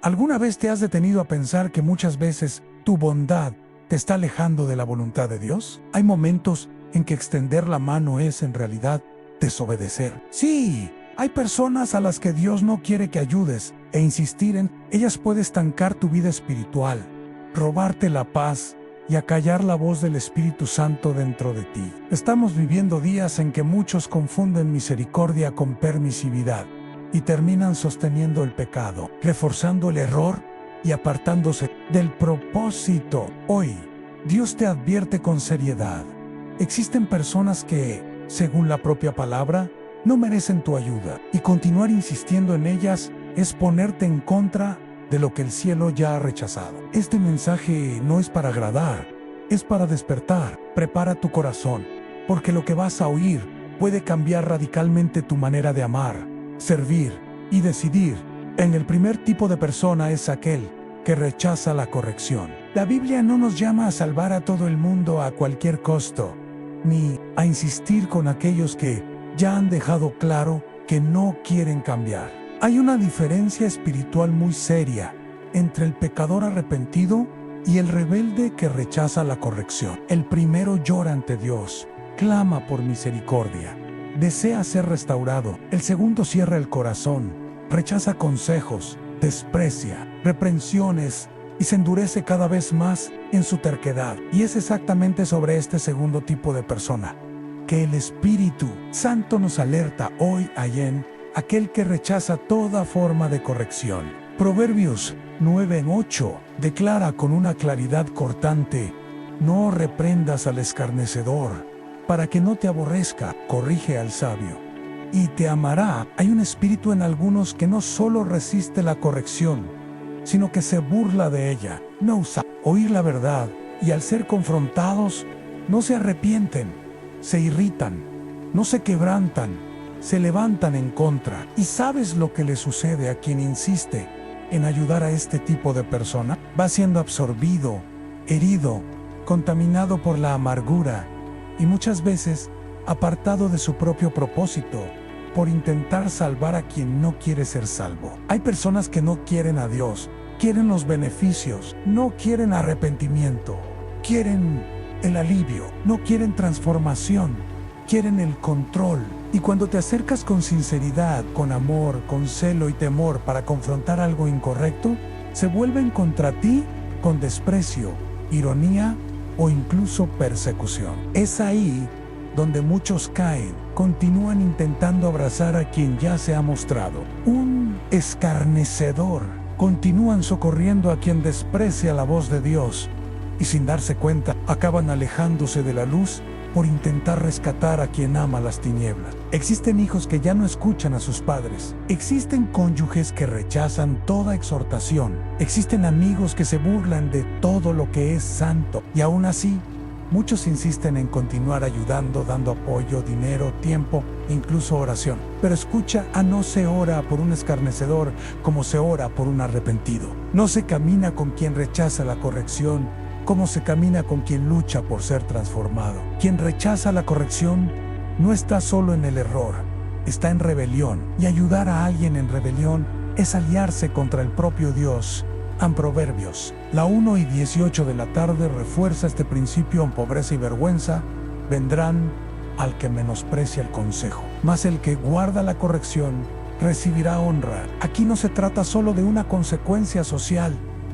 ¿Alguna vez te has detenido a pensar que muchas veces tu bondad te está alejando de la voluntad de Dios? Hay momentos en que extender la mano es en realidad desobedecer. Sí, hay personas a las que Dios no quiere que ayudes e insistir en ellas puede estancar tu vida espiritual, robarte la paz y acallar la voz del Espíritu Santo dentro de ti. Estamos viviendo días en que muchos confunden misericordia con permisividad y terminan sosteniendo el pecado, reforzando el error y apartándose del propósito. Hoy, Dios te advierte con seriedad. Existen personas que, según la propia palabra, no merecen tu ayuda, y continuar insistiendo en ellas es ponerte en contra de lo que el cielo ya ha rechazado. Este mensaje no es para agradar, es para despertar. Prepara tu corazón, porque lo que vas a oír puede cambiar radicalmente tu manera de amar, servir y decidir. El primer tipo de persona es aquel que rechaza la corrección. La Biblia no nos llama a salvar a todo el mundo a cualquier costo, ni a insistir con aquellos que ya han dejado claro que no quieren cambiar. Hay una diferencia espiritual muy seria entre el pecador arrepentido y el rebelde que rechaza la corrección. El primero llora ante Dios, clama por misericordia, desea ser restaurado. El segundo cierra el corazón, rechaza consejos, desprecia reprensiones y se endurece cada vez más en su terquedad. Y es exactamente sobre este segundo tipo de persona que el Espíritu Santo nos alerta hoy en aquel que rechaza toda forma de corrección. Proverbios 9:8 declara con una claridad cortante: no reprendas al escarnecedor, para que no te aborrezca, corrige al sabio, y te amará. Hay un espíritu en algunos que no solo resiste la corrección, sino que se burla de ella. No usa oír la verdad, y al ser confrontados, no se arrepienten, se irritan, no se quebrantan, se levantan en contra. ¿Y sabes lo que le sucede a quien insiste en ayudar a este tipo de persona? Va siendo absorbido, herido, contaminado por la amargura y muchas veces apartado de su propio propósito por intentar salvar a quien no quiere ser salvo. Hay personas que no quieren a Dios, quieren los beneficios, no quieren arrepentimiento, quieren el alivio, no quieren transformación, quieren el control. Y cuando te acercas con sinceridad, con amor, con celo y temor para confrontar algo incorrecto, se vuelven contra ti con desprecio, ironía o incluso persecución. Es ahí donde muchos caen, continúan intentando abrazar a quien ya se ha mostrado un escarnecedor, continúan socorriendo a quien desprecia la voz de Dios y sin darse cuenta acaban alejándose de la luz por intentar rescatar a quien ama las tinieblas. Existen hijos que ya no escuchan a sus padres. Existen cónyuges que rechazan toda exhortación. Existen amigos que se burlan de todo lo que es santo. Y aún así, muchos insisten en continuar ayudando, dando apoyo, dinero, tiempo, incluso oración. Pero escucha, no se ora por un escarnecedor como se ora por un arrepentido. No se camina con quien rechaza la corrección como se camina con quien lucha por ser transformado. Quien rechaza la corrección no está solo en el error, está en rebelión. Y ayudar a alguien en rebelión es aliarse contra el propio Dios. En Proverbios, la 1:18 de la tarde refuerza este principio: en pobreza y vergüenza vendrán al que menosprecia el consejo, mas el que guarda la corrección recibirá honra. Aquí no se trata solo de una consecuencia social,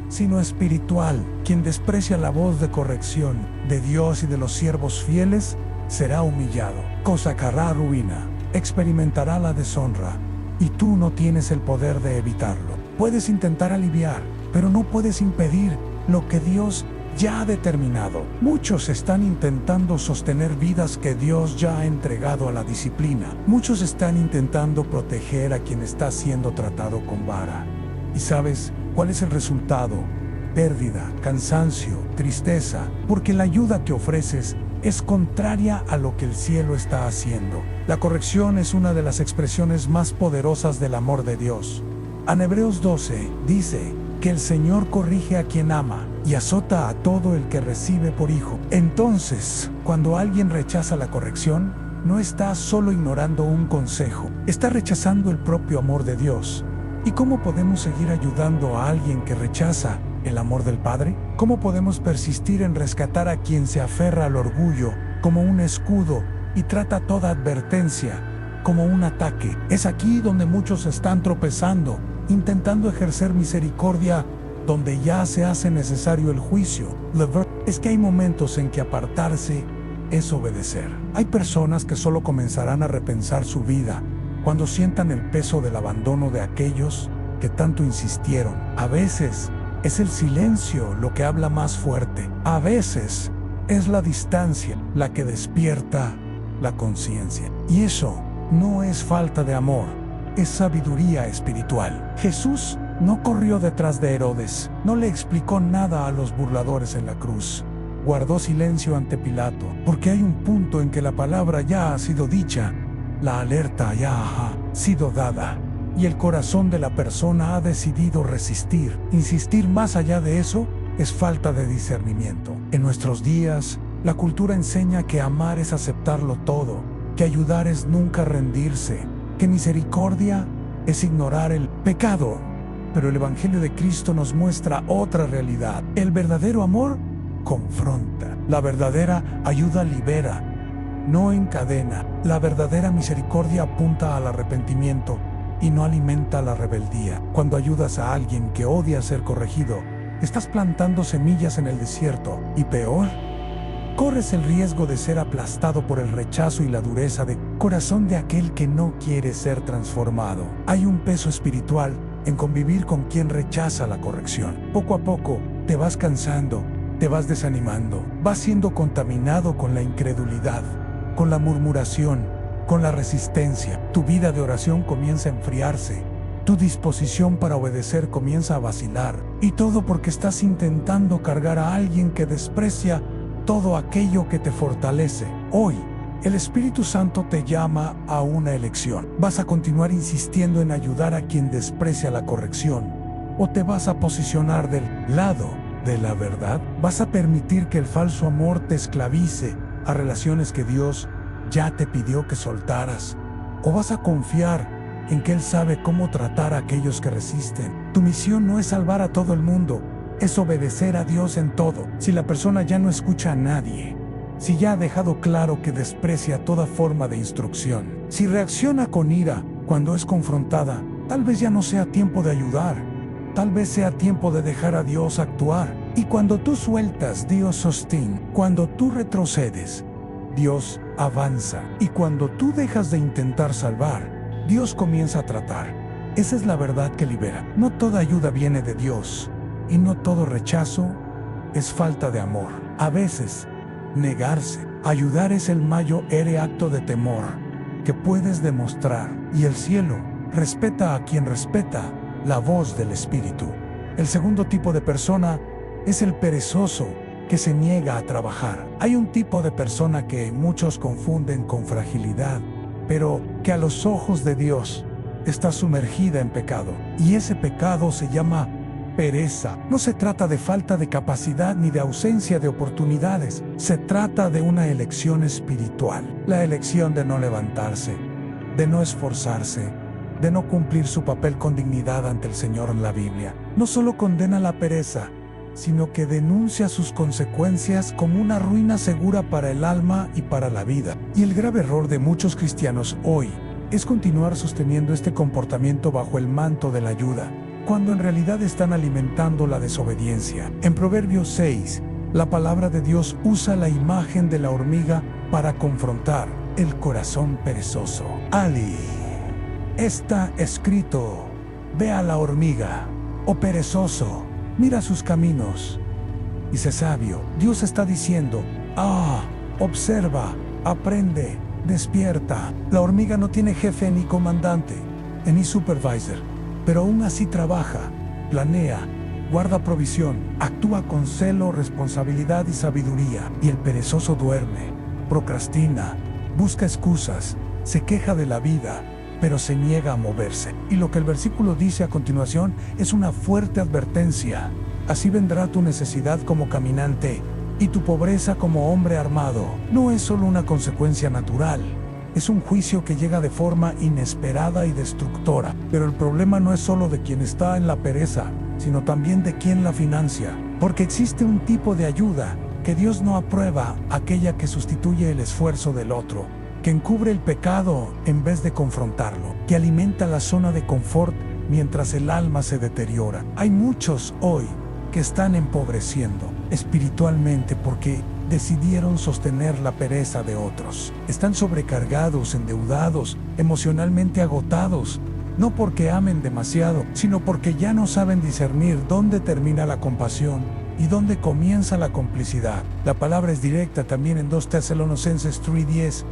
sino espiritual. Quien desprecia la voz de corrección de Dios y de los siervos fieles será humillado, cosacará ruina, experimentará la deshonra, y tú no tienes el poder de evitarlo. Puedes intentar aliviar, pero no puedes impedir lo que Dios ya ha determinado. Muchos están intentando sostener vidas que Dios ya ha entregado a la disciplina. Muchos están intentando proteger a quien está siendo tratado con vara. ¿Y sabes cuál es el resultado? Pérdida, cansancio, tristeza, porque la ayuda que ofreces es contraria a lo que el cielo está haciendo. La corrección es una de las expresiones más poderosas del amor de Dios. En Hebreos 12 dice que el Señor corrige a quien ama y azota a todo el que recibe por hijo. Entonces, cuando alguien rechaza la corrección, no está solo ignorando un consejo, está rechazando el propio amor de Dios. ¿Y cómo podemos seguir ayudando a alguien que rechaza el amor del Padre? ¿Cómo podemos persistir en rescatar a quien se aferra al orgullo como un escudo y trata toda advertencia como un ataque? Es aquí donde muchos están tropezando, intentando ejercer misericordia donde ya se hace necesario el juicio. La verdad es que hay momentos en que apartarse es obedecer. Hay personas que solo comenzarán a repensar su vida cuando sientan el peso del abandono de aquellos que tanto insistieron. A veces es el silencio lo que habla más fuerte. A veces es la distancia la que despierta la conciencia. Y eso no es falta de amor, es sabiduría espiritual. Jesús no corrió detrás de Herodes, no le explicó nada a los burladores en la cruz. Guardó silencio ante Pilato, porque hay un punto en que la palabra ya ha sido dicha, la alerta ya ha sido dada, y el corazón de la persona ha decidido resistir. Insistir más allá de eso es falta de discernimiento. En nuestros días, la cultura enseña que amar es aceptarlo todo, que ayudar es nunca rendirse, que misericordia es ignorar el pecado. Pero el Evangelio de Cristo nos muestra otra realidad. El verdadero amor confronta. La verdadera ayuda libera, no encadena. La verdadera misericordia apunta al arrepentimiento y no alimenta la rebeldía. Cuando ayudas a alguien que odia ser corregido, estás plantando semillas en el desierto y peor, corres el riesgo de ser aplastado por el rechazo y la dureza de corazón de aquel que no quiere ser transformado. Hay un peso espiritual en convivir con quien rechaza la corrección. Poco a poco te vas cansando, te vas desanimando, vas siendo contaminado con la incredulidad, con la murmuración, con la resistencia. Tu vida de oración comienza a enfriarse, tu disposición para obedecer comienza a vacilar, y todo porque estás intentando cargar a alguien que desprecia todo aquello que te fortalece. Hoy, el Espíritu Santo te llama a una elección. ¿Vas a continuar insistiendo en ayudar a quien desprecia la corrección? ¿O te vas a posicionar del lado de la verdad? ¿Vas a permitir que el falso amor te esclavice a relaciones que Dios ya te pidió que soltaras? ¿O vas a confiar en que Él sabe cómo tratar a aquellos que resisten? Tu misión no es salvar a todo el mundo, es obedecer a Dios en todo. Si la persona ya no escucha a nadie, si ya ha dejado claro que desprecia toda forma de instrucción, si reacciona con ira cuando es confrontada, tal vez ya no sea tiempo de ayudar, tal vez sea tiempo de dejar a Dios actuar. Y cuando tú sueltas, Dios sostiene. Cuando tú retrocedes, Dios avanza. Y cuando tú dejas de intentar salvar, Dios comienza a tratar. Esa es la verdad que libera. No toda ayuda viene de Dios, y no todo rechazo es falta de amor. A veces, negarse, ayudar es el mayor acto de temor que puedes demostrar. Y el cielo respeta a quien respeta la voz del Espíritu. El segundo tipo de persona es el perezoso que se niega a trabajar. Hay un tipo de persona que muchos confunden con fragilidad, pero que a los ojos de Dios está sumergida en pecado. Y ese pecado se llama pereza. No se trata de falta de capacidad ni de ausencia de oportunidades. Se trata de una elección espiritual. La elección de no levantarse, de no esforzarse, de no cumplir su papel con dignidad ante el Señor en la Biblia. No solo condena la pereza, sino que denuncia sus consecuencias como una ruina segura para el alma y para la vida. Y el grave error de muchos cristianos hoy es continuar sosteniendo este comportamiento bajo el manto de la ayuda, cuando en realidad están alimentando la desobediencia. En Proverbios 6, la palabra de Dios usa la imagen de la hormiga para confrontar el corazón perezoso. Ali, está escrito: ve a la hormiga, oh perezoso, mira sus caminos y sé sabio. Dios está diciendo: observa, aprende, despierta. La hormiga no tiene jefe ni comandante, ni supervisor, pero aún así trabaja, planea, guarda provisión, actúa con celo, responsabilidad y sabiduría. Y el perezoso duerme, procrastina, busca excusas, se queja de la vida, pero se niega a moverse. Y lo que el versículo dice a continuación es una fuerte advertencia. Así vendrá tu necesidad como caminante y tu pobreza como hombre armado. No es solo una consecuencia natural, Es un juicio que llega de forma inesperada y destructora. Pero el problema no es solo de quien está en la pereza, sino también de quien la financia. Porque existe un tipo de ayuda que Dios no aprueba, aquella que sustituye el esfuerzo del otro, que encubre el pecado en vez de confrontarlo, que alimenta la zona de confort mientras el alma se deteriora. Hay muchos hoy que están empobreciendo espiritualmente porque decidieron sostener la pereza de otros. Están sobrecargados, endeudados, emocionalmente agotados, no porque amen demasiado, sino porque ya no saben discernir dónde termina la compasión y dónde comienza la complicidad. La palabra es directa también en 2 Tesalonicenses 3:10.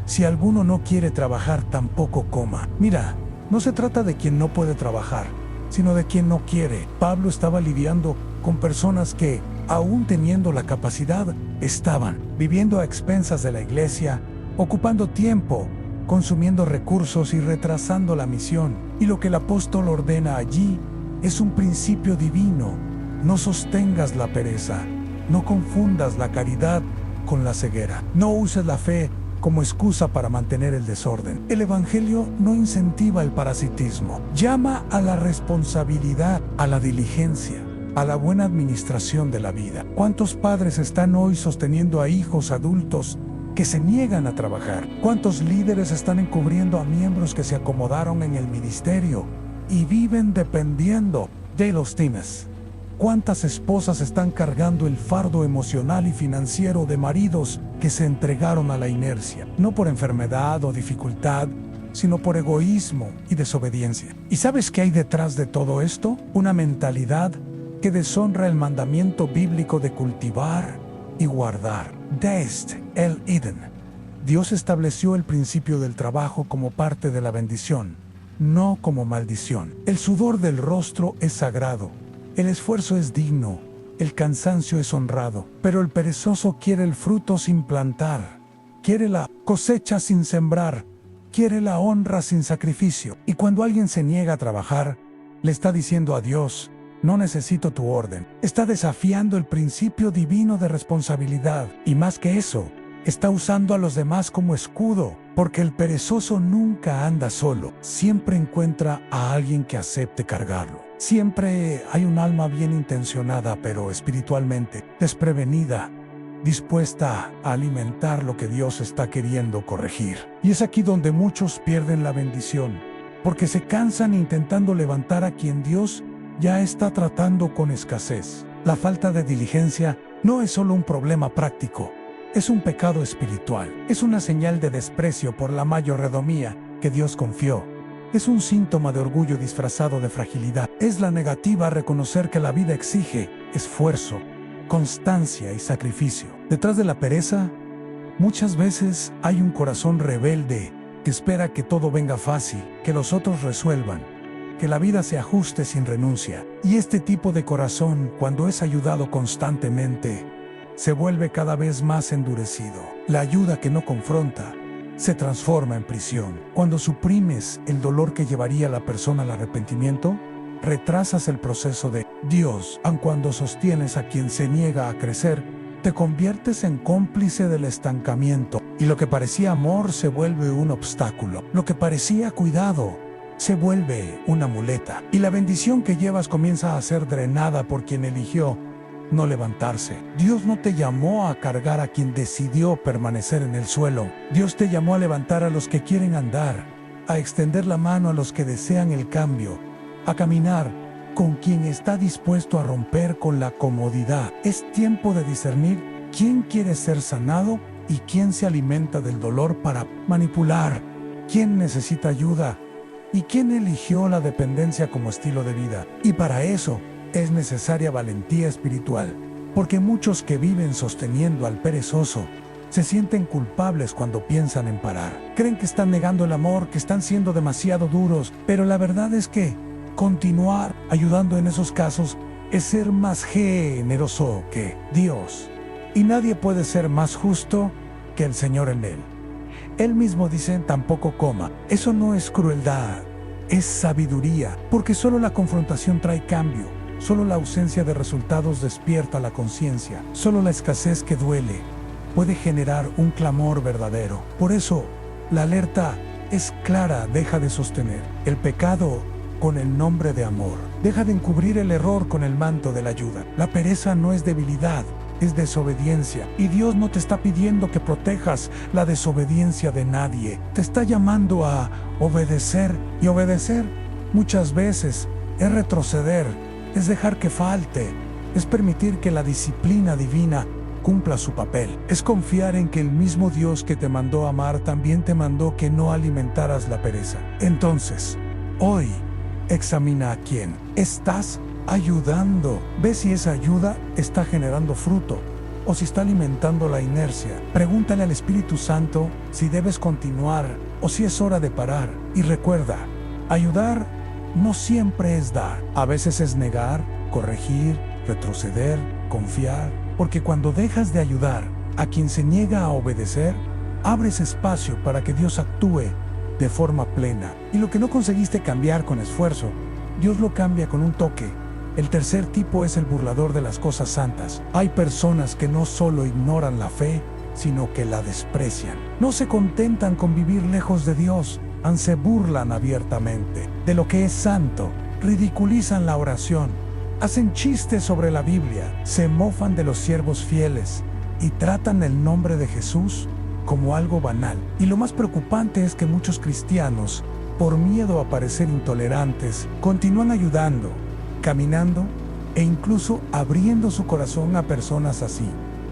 Si alguno no quiere trabajar, tampoco coma. Mira, no se trata de quien no puede trabajar, sino de quien no quiere. Pablo estaba lidiando con personas que, aún teniendo la capacidad, estaban viviendo a expensas de la iglesia, ocupando tiempo, consumiendo recursos y retrasando la misión. Y lo que el apóstol ordena allí es un principio divino. No sostengas la pereza, no confundas la caridad con la ceguera. No uses la fe como excusa para mantener el desorden. El Evangelio no incentiva el parasitismo. Llama a la responsabilidad, a la diligencia, a la buena administración de la vida. ¿Cuántos padres están hoy sosteniendo a hijos adultos que se niegan a trabajar? ¿Cuántos líderes están encubriendo a miembros que se acomodaron en el ministerio y viven dependiendo de los times? ¿Cuántas esposas están cargando el fardo emocional y financiero de maridos que se entregaron a la inercia? No por enfermedad o dificultad, sino por egoísmo y desobediencia. ¿Y sabes qué hay detrás de todo esto? Una mentalidad que deshonra el mandamiento bíblico de cultivar y guardar. Deist el Eden. Dios estableció el principio del trabajo como parte de la bendición, no como maldición. El sudor del rostro es sagrado. El esfuerzo es digno, el cansancio es honrado, pero el perezoso quiere el fruto sin plantar, quiere la cosecha sin sembrar, quiere la honra sin sacrificio. Y cuando alguien se niega a trabajar, le está diciendo a Dios: no necesito tu orden. Está desafiando el principio divino de responsabilidad. Y más que eso, está usando a los demás como escudo, porque el perezoso nunca anda solo. Siempre encuentra a alguien que acepte cargarlo. Siempre hay un alma bien intencionada, pero espiritualmente desprevenida, dispuesta a alimentar lo que Dios está queriendo corregir. Y es aquí donde muchos pierden la bendición, porque se cansan intentando levantar a quien Dios ya está tratando con escasez. La falta de diligencia no es solo un problema práctico, es un pecado espiritual. Es una señal de desprecio por la mayordomía que Dios confió. Es un síntoma de orgullo disfrazado de fragilidad. Es la negativa a reconocer que la vida exige esfuerzo, constancia y sacrificio. Detrás de la pereza, muchas veces hay un corazón rebelde que espera que todo venga fácil, que los otros resuelvan, que la vida se ajuste sin renuncia. Y este tipo de corazón, cuando es ayudado constantemente, se vuelve cada vez más endurecido. La ayuda que no confronta se transforma en prisión. Cuando suprimes el dolor que llevaría a la persona al arrepentimiento, retrasas el proceso de Dios. Aun cuando sostienes a quien se niega a crecer, te conviertes en cómplice del estancamiento. Y lo que parecía amor se vuelve un obstáculo. Lo que parecía cuidado se vuelve una muleta. Y la bendición que llevas comienza a ser drenada por quien eligió no levantarse. Dios no te llamó a cargar a quien decidió permanecer en el suelo. Dios te llamó a levantar a los que quieren andar, a extender la mano a los que desean el cambio, a caminar con quien está dispuesto a romper con la comodidad. Es tiempo de discernir quién quiere ser sanado y quién se alimenta del dolor para manipular, quién necesita ayuda y quién eligió la dependencia como estilo de vida. Y para eso es necesaria valentía espiritual, porque muchos que viven sosteniendo al perezoso se sienten culpables cuando piensan en parar. Creen que están negando el amor, que están siendo demasiado duros, pero la verdad es que continuar ayudando en esos casos es ser más generoso que Dios. Y nadie puede ser más justo que el Señor en él. Él mismo dice: tampoco coma. Eso no es crueldad, es sabiduría, porque solo la confrontación trae cambio. Solo la ausencia de resultados despierta la conciencia. Solo la escasez que duele puede generar un clamor verdadero. Por eso, La alerta es clara, deja de sostener el pecado con el nombre de amor. Deja de encubrir el error con el manto de la ayuda. La pereza no es debilidad, es desobediencia. Y Dios no te está pidiendo que protejas la desobediencia de nadie. Te está llamando a obedecer. Y obedecer muchas veces es retroceder, es dejar que falte, es permitir que la disciplina divina cumpla su papel. Es confiar en que el mismo Dios que te mandó amar también te mandó que no alimentaras la pereza. Entonces, hoy, examina a quién estás ayudando. Ve si esa ayuda está generando fruto o si está alimentando la inercia. Pregúntale al Espíritu Santo si debes continuar o si es hora de parar. Y recuerda, ayudar no siempre es dar. A veces es negar, corregir, retroceder, confiar. Porque cuando dejas de ayudar a quien se niega a obedecer, abres espacio para que Dios actúe de forma plena. Y lo que no conseguiste cambiar con esfuerzo, Dios lo cambia con un toque. El tercer tipo es el burlador de las cosas santas. Hay personas que no solo ignoran la fe, sino que la desprecian. No se contentan con vivir lejos de Dios, se burlan abiertamente de lo que es santo, ridiculizan la oración, hacen chistes sobre la Biblia, se mofan de los siervos fieles y tratan el nombre de Jesús como algo banal. Y lo más preocupante es que muchos cristianos, por miedo a parecer intolerantes, continúan ayudando, caminando e incluso abriendo su corazón a personas así,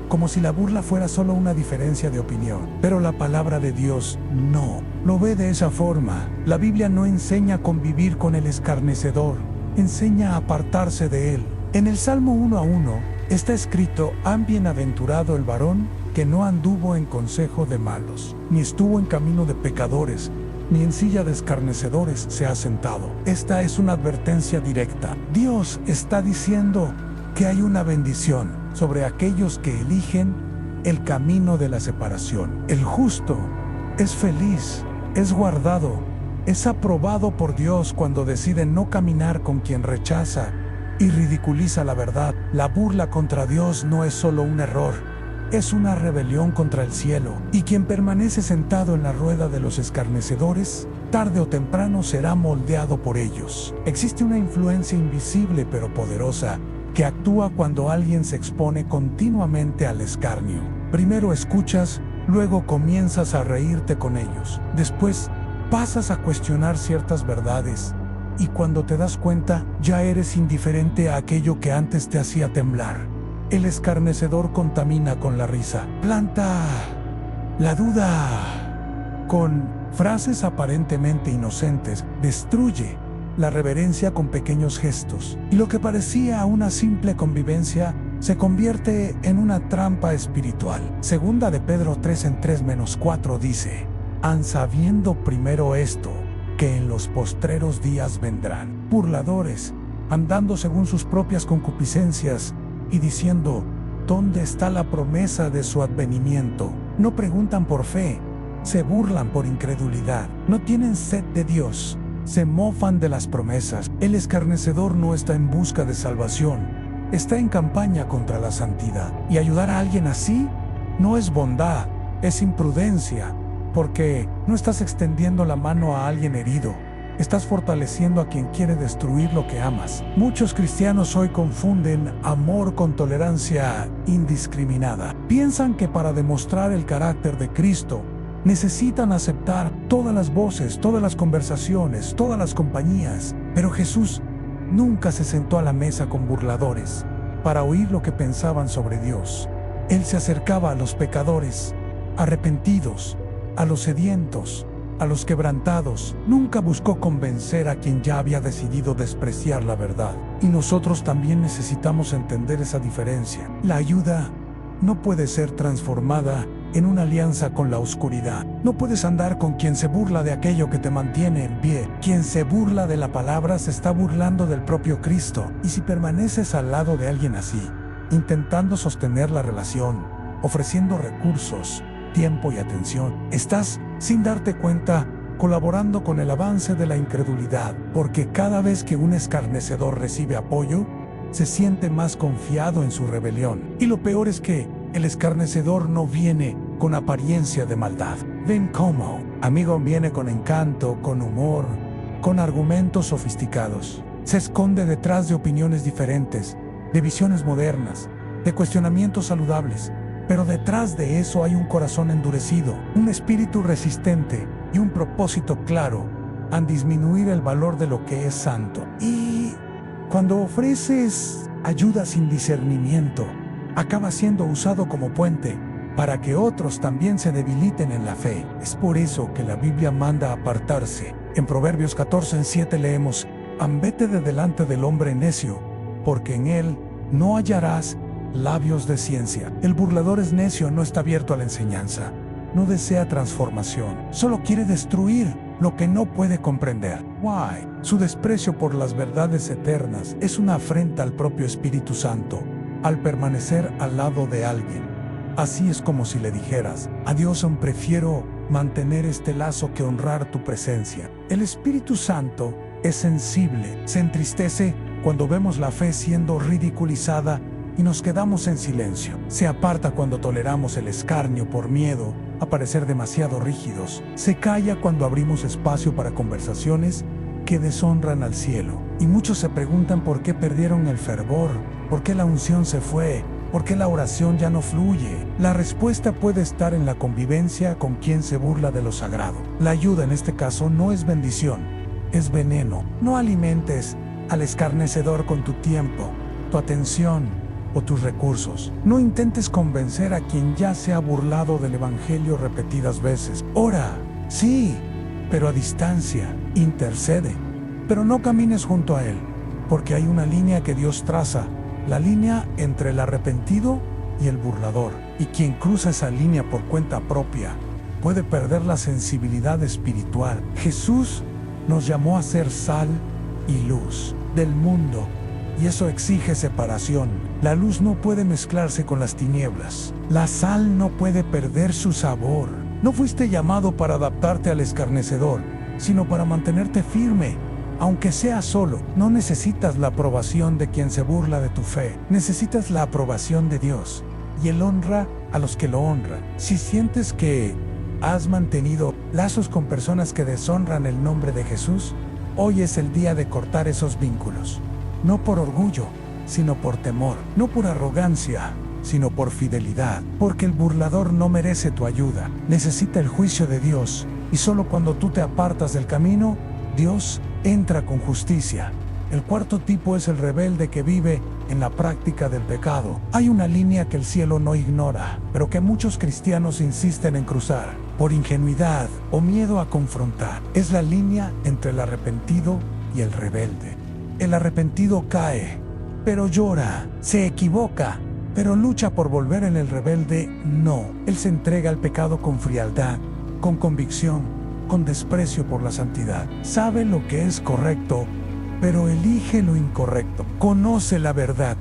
como si la burla fuera solo una diferencia de opinión. Pero la palabra de Dios no lo ve de esa forma. La Biblia no enseña a convivir con el escarnecedor, enseña a apartarse de él. En el Salmo 1:1 está escrito: «Han bienaventurado el varón que no anduvo en consejo de malos, ni estuvo en camino de pecadores, ni en silla de escarnecedores se ha sentado». Esta es una advertencia directa. Dios está diciendo que hay una bendición sobre aquellos que eligen el camino de la separación. El justo es feliz, es guardado, es aprobado por Dios cuando decide no caminar con quien rechaza y ridiculiza la verdad. La burla contra Dios no es solo un error, es una rebelión contra el cielo. Y quien permanece sentado en la rueda de los escarnecedores, tarde o temprano será moldeado por ellos. Existe una influencia invisible pero poderosa que actúa cuando alguien se expone continuamente al escarnio. Primero escuchas, luego comienzas a reírte con ellos. Después pasas a cuestionar ciertas verdades y cuando te das cuenta ya eres indiferente a aquello que antes te hacía temblar. El escarnecedor contamina con la risa, planta la duda con frases aparentemente inocentes, destruye la reverencia con pequeños gestos, y lo que parecía una simple convivencia se convierte en una trampa espiritual. Segunda de Pedro 3:3-4 dice: «Sabiendo primero esto, que en los postreros días vendrán burladores, andando según sus propias concupiscencias, y diciendo: ¿dónde está la promesa de su advenimiento?». No preguntan por fe, se burlan por incredulidad, no tienen sed de Dios, se mofan de las promesas. El escarnecedor no está en busca de salvación, está en campaña contra la santidad. Y ayudar a alguien así no es bondad, es imprudencia, porque no estás extendiendo la mano a alguien herido, estás fortaleciendo a quien quiere destruir lo que amas. Muchos cristianos hoy confunden amor con tolerancia indiscriminada. Piensan que para demostrar el carácter de Cristo necesitan aceptar todas las voces, todas las conversaciones, todas las compañías. Pero Jesús nunca se sentó a la mesa con burladores para oír lo que pensaban sobre Dios. Él se acercaba a los pecadores, arrepentidos, a los sedientos, a los quebrantados. Nunca buscó convencer a quien ya había decidido despreciar la verdad. Y nosotros también necesitamos entender esa diferencia. La ayuda no puede ser transformada en una alianza con la oscuridad. No puedes andar con quien se burla de aquello que te mantiene en pie. Quien se burla de la palabra se está burlando del propio Cristo. Y si permaneces al lado de alguien así, intentando sostener la relación, ofreciendo recursos, tiempo y atención, estás, sin darte cuenta, colaborando con el avance de la incredulidad, porque cada vez que un escarnecedor recibe apoyo, se siente más confiado en su rebelión. Y lo peor es que el escarnecedor no viene con apariencia de maldad. Ven cómo Amigo viene con encanto, con humor, con argumentos sofisticados. Se esconde detrás de opiniones diferentes, de visiones modernas, de cuestionamientos saludables. Pero detrás de eso hay un corazón endurecido, un espíritu resistente y un propósito claro en disminuir el valor de lo que es santo. Y cuando ofreces ayuda sin discernimiento, acaba siendo usado como puente para que otros también se debiliten en la fe. Es por eso que la Biblia manda apartarse. En Proverbios 14:7 leemos: «Vete de delante del hombre necio, porque en él no hallarás labios de ciencia». El burlador es necio, no está abierto a la enseñanza. No desea transformación, solo quiere destruir lo que no puede comprender. Why? Su desprecio por las verdades eternas es una afrenta al propio Espíritu Santo al permanecer al lado de alguien. Así es como si le dijeras: a Dios aún prefiero mantener este lazo que honrar tu presencia. El Espíritu Santo es sensible, se entristece cuando vemos la fe siendo ridiculizada y nos quedamos en silencio. Se aparta cuando toleramos el escarnio por miedo a parecer demasiado rígidos. Se calla cuando abrimos espacio para conversaciones que deshonran al cielo. Y muchos se preguntan por qué perdieron el fervor, por qué la unción se fue, por qué la oración ya no fluye. La respuesta puede estar en la convivencia con quien se burla de lo sagrado. La ayuda en este caso no es bendición, es veneno. No alimentes al escarnecedor con tu tiempo, tu atención o tus recursos. No intentes convencer a quien ya se ha burlado del evangelio repetidas veces. Ora, sí, pero a distancia. Intercede, pero no camines junto a él, porque hay una línea que Dios traza, la línea entre el arrepentido y el burlador. Y quien cruza esa línea por cuenta propia puede perder la sensibilidad espiritual. Jesús nos llamó a ser sal y luz del mundo, y eso exige separación. La luz no puede mezclarse con las tinieblas. La sal no puede perder su sabor. No fuiste llamado para adaptarte al escarnecedor, sino para mantenerte firme, aunque sea solo. No necesitas la aprobación de quien se burla de tu fe. Necesitas la aprobación de Dios, y Él honra a los que lo honran. Si sientes que has mantenido lazos con personas que deshonran el nombre de Jesús, hoy es el día de cortar esos vínculos. No por orgullo, sino por temor. No por arrogancia, sino por fidelidad. Porque el burlador no merece tu ayuda. Necesita el juicio de Dios. Y solo cuando tú te apartas del camino, Dios entra con justicia. El cuarto tipo es el rebelde que vive en la práctica del pecado. Hay una línea que el cielo no ignora, pero que muchos cristianos insisten en cruzar, por ingenuidad o miedo a confrontar. Es la línea entre el arrepentido y el rebelde. El arrepentido cae, pero llora, se equivoca, pero lucha por volver. En el rebelde, no. Él se entrega al pecado con frialdad, con convicción, con desprecio por la santidad. Sabe lo que es correcto, pero elige lo incorrecto. Conoce la verdad,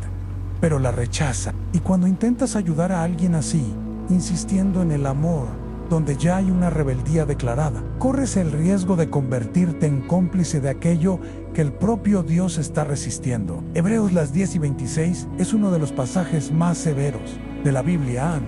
pero la rechaza. Y cuando intentas ayudar a alguien así, insistiendo en el amor, donde ya hay una rebeldía declarada, corres el riesgo de convertirte en cómplice de aquello que el propio Dios está resistiendo. Hebreos 10:26 es uno de los pasajes más severos de la Biblia.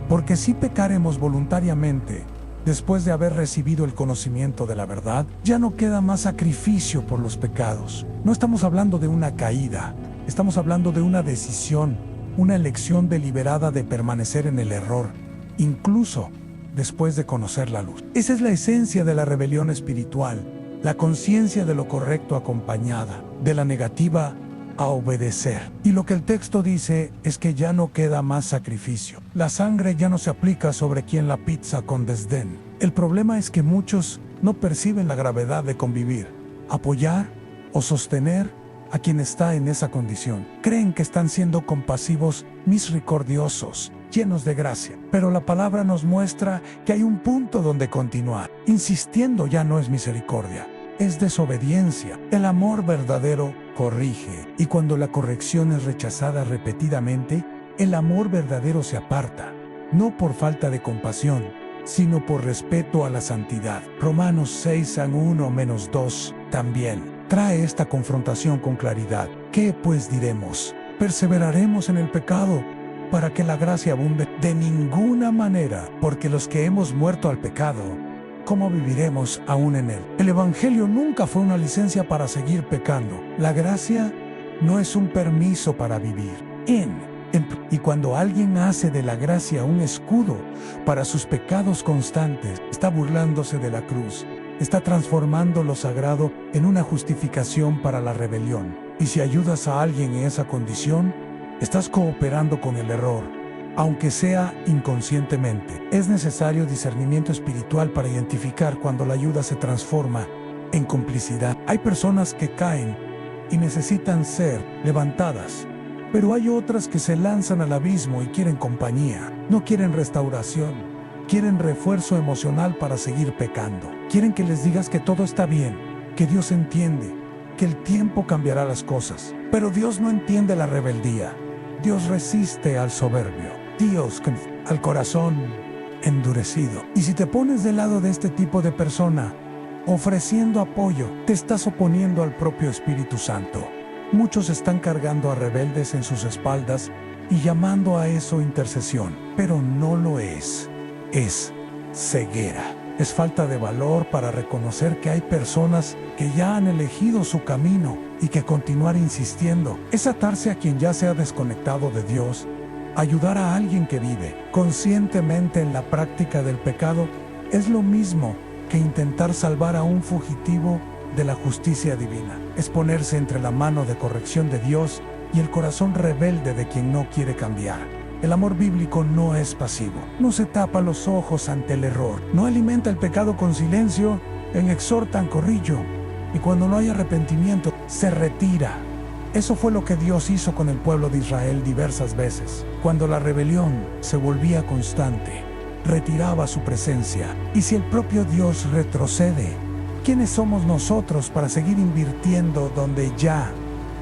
Porque si pecaremos voluntariamente, después de haber recibido el conocimiento de la verdad, ya no queda más sacrificio por los pecados. No estamos hablando de una caída, estamos hablando de una decisión, una elección deliberada de permanecer en el error, incluso después de conocer la luz. Esa es la esencia de la rebelión espiritual, la conciencia de lo correcto acompañada de la negativa a obedecer. Y lo que el texto dice es que ya no queda más sacrificio. La sangre ya no se aplica sobre quien la pizza con desdén. El problema es que muchos no perciben la gravedad de convivir, apoyar o sostener a quien está en esa condición. Creen que están siendo compasivos, misericordiosos, llenos de gracia. Pero la palabra nos muestra que hay un punto donde continuar. Insistiendo ya no es misericordia, es desobediencia. El amor verdadero corrige, y cuando la corrección es rechazada repetidamente, el amor verdadero se aparta, no por falta de compasión, sino por respeto a la santidad. Romanos 6:1-2 también trae esta confrontación con claridad. ¿Qué pues diremos? ¿Perseveraremos en el pecado para que la gracia abunde? De ninguna manera, porque los que hemos muerto al pecado, ¿cómo viviremos aún en él? El Evangelio nunca fue una licencia para seguir pecando. La gracia no es un permiso para vivir y cuando alguien hace de la gracia un escudo para sus pecados constantes, está burlándose de la cruz, está transformando lo sagrado en una justificación para la rebelión. Y si ayudas a alguien en esa condición, estás cooperando con el error, aunque sea inconscientemente. Es necesario discernimiento espiritual para identificar cuando la ayuda se transforma en complicidad. Hay personas que caen y necesitan ser levantadas, pero hay otras que se lanzan al abismo y quieren compañía. No quieren restauración, quieren refuerzo emocional para seguir pecando. Quieren que les digas que todo está bien, que Dios entiende, que el tiempo cambiará las cosas. Pero Dios no entiende la rebeldía. Dios resiste al soberbio. Dios al corazón endurecido. Y si te pones del lado de este tipo de persona, ofreciendo apoyo, te estás oponiendo al propio Espíritu Santo. Muchos están cargando a rebeldes en sus espaldas y llamando a eso intercesión, pero no lo es. Es ceguera. Es falta de valor para reconocer que hay personas que ya han elegido su camino y que continuar insistiendo es atarse a quien ya se ha desconectado de Dios. Ayudar a alguien que vive conscientemente en la práctica del pecado es lo mismo que intentar salvar a un fugitivo de la justicia divina. Es ponerse entre la mano de corrección de Dios y el corazón rebelde de quien no quiere cambiar. El amor bíblico no es pasivo. No se tapa los ojos ante el error. No alimenta el pecado con silencio, en exhortan corrillo. Y cuando no hay arrepentimiento, se retira. Eso fue lo que Dios hizo con el pueblo de Israel diversas veces. Cuando la rebelión se volvía constante, retiraba su presencia. Y si el propio Dios retrocede, ¿quiénes somos nosotros para seguir invirtiendo donde ya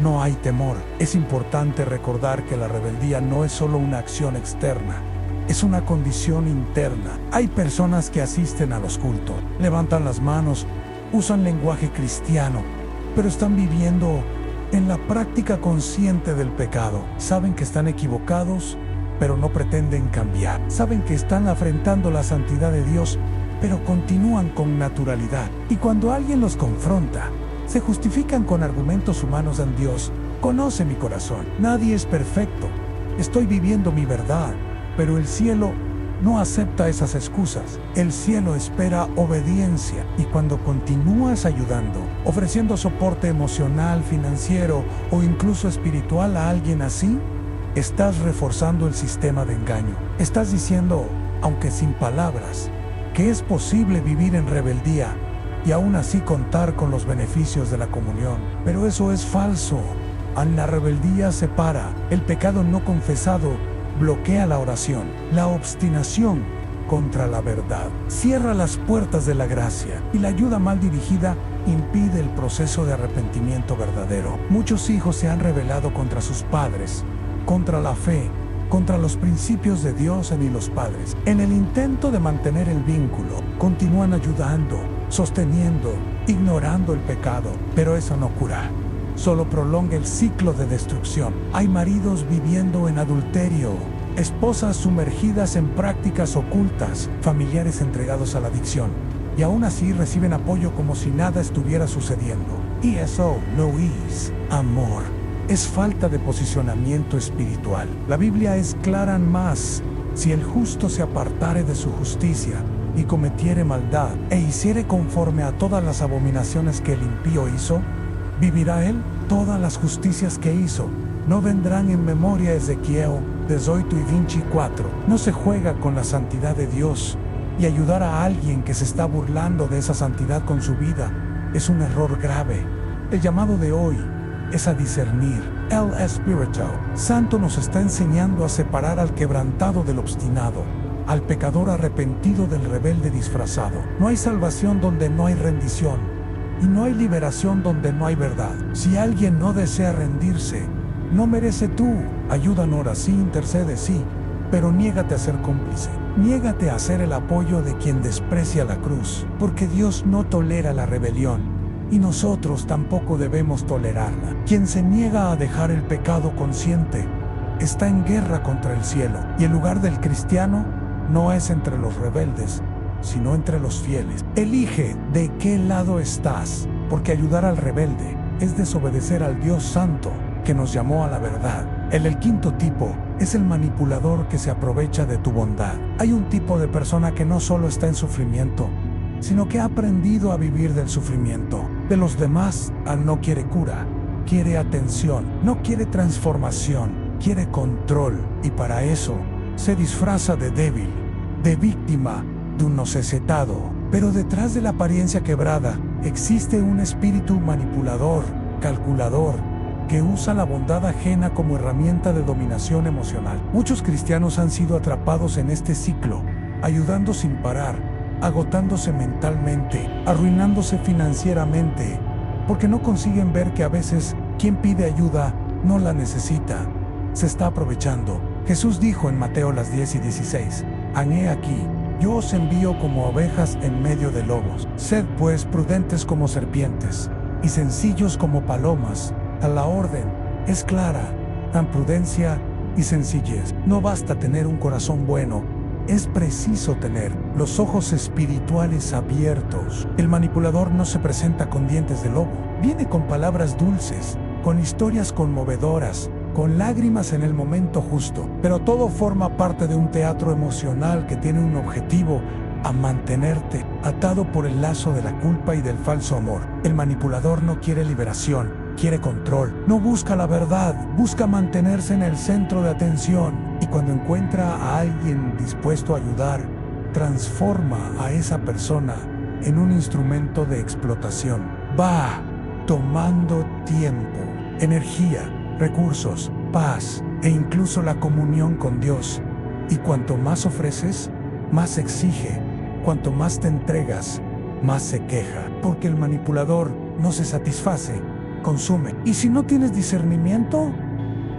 no hay temor? Es importante recordar que la rebeldía no es solo una acción externa, es una condición interna. Hay personas que asisten a los cultos, levantan las manos, usan lenguaje cristiano, pero están viviendo en la práctica consciente del pecado. Saben que están equivocados, pero no pretenden cambiar. Saben que están afrentando la santidad de Dios, pero continúan con naturalidad. Y cuando alguien los confronta, se justifican con argumentos humanos en Dios. Conoce mi corazón. Nadie es perfecto. Estoy viviendo mi verdad. Pero el cielo no acepta esas excusas. El cielo espera obediencia. Y cuando continúas ayudando, ofreciendo soporte emocional, financiero o incluso espiritual a alguien así, estás reforzando el sistema de engaño. Estás diciendo, aunque sin palabras, que es posible vivir en rebeldía y aún así contar con los beneficios de la comunión. Pero eso es falso. La rebeldía separa. El pecado no confesado bloquea la oración. La obstinación contra la verdad cierra las puertas de la gracia, y la ayuda mal dirigida impide el proceso de arrepentimiento verdadero. Muchos hijos se han rebelado contra sus padres, contra la fe, contra los principios de Dios y los padres. En el intento de mantener el vínculo, continúan ayudando, sosteniendo, ignorando el pecado, pero eso no cura. Solo prolonga el ciclo de destrucción. Hay maridos viviendo en adulterio, esposas sumergidas en prácticas ocultas, familiares entregados a la adicción, y aún así reciben apoyo como si nada estuviera sucediendo. Y eso no es amor. Es falta de posicionamiento espiritual. La Biblia es clara en más. Si el justo se apartare de su justicia y cometiere maldad e hiciere conforme a todas las abominaciones que el impío hizo, ¿vivirá él? Todas las justicias que hizo no vendrán en memoria. Ezequiel 18 y 24. No se juega con la santidad de Dios, y ayudar a alguien que se está burlando de esa santidad con su vida es un error grave. El llamado de hoy es a discernir. El Espíritu Santo nos está enseñando a separar al quebrantado del obstinado, al pecador arrepentido del rebelde disfrazado. No hay salvación donde no hay rendición, y no hay liberación donde no hay verdad. Si alguien no desea rendirse, no merece tú ayuda. Ahora sí, intercede, sí, pero niégate a ser cómplice. Niégate a ser el apoyo de quien desprecia la cruz, porque Dios no tolera la rebelión, y nosotros tampoco debemos tolerarla. Quien se niega a dejar el pecado consciente está en guerra contra el cielo, y el lugar del cristiano no es entre los rebeldes, sino entre los fieles. Elige de qué lado estás, porque ayudar al rebelde es desobedecer al Dios Santo que nos llamó a la verdad. El quinto tipo es el manipulador que se aprovecha de tu bondad. Hay un tipo de persona que no solo está en sufrimiento, sino que ha aprendido a vivir del sufrimiento de los demás. No quiere cura, quiere atención, no quiere transformación, quiere control, y para eso se disfraza de débil, de víctima, de un necesitado. Pero detrás de la apariencia quebrada existe un espíritu manipulador, calculador, que usa la bondad ajena como herramienta de dominación emocional. Muchos cristianos han sido atrapados en este ciclo, ayudando sin parar, agotándose mentalmente, arruinándose financieramente, porque no consiguen ver que a veces quien pide ayuda no la necesita, se está aprovechando. Jesús dijo en Mateo 10:16, «He aquí, yo os envío como ovejas en medio de lobos. Sed pues prudentes como serpientes y sencillos como palomas». A la orden es clara, tan prudencia y sencillez. No basta tener un corazón bueno, es preciso tener los ojos espirituales abiertos. El manipulador no se presenta con dientes de lobo, viene con palabras dulces, con historias conmovedoras, con lágrimas en el momento justo, pero todo forma parte de un teatro emocional que tiene un objetivo: a mantenerte atado por el lazo de la culpa y del falso amor. El manipulador no quiere liberación, quiere control. No busca la verdad, busca mantenerse en el centro de atención. Y cuando encuentra a alguien dispuesto a ayudar, transforma a esa persona en un instrumento de explotación. Va tomando tiempo, energía, recursos, paz e incluso la comunión con Dios. Y cuanto más ofreces, más exige. Cuanto más te entregas, más se queja. Porque el manipulador no se satisface, consume. Y si no tienes discernimiento,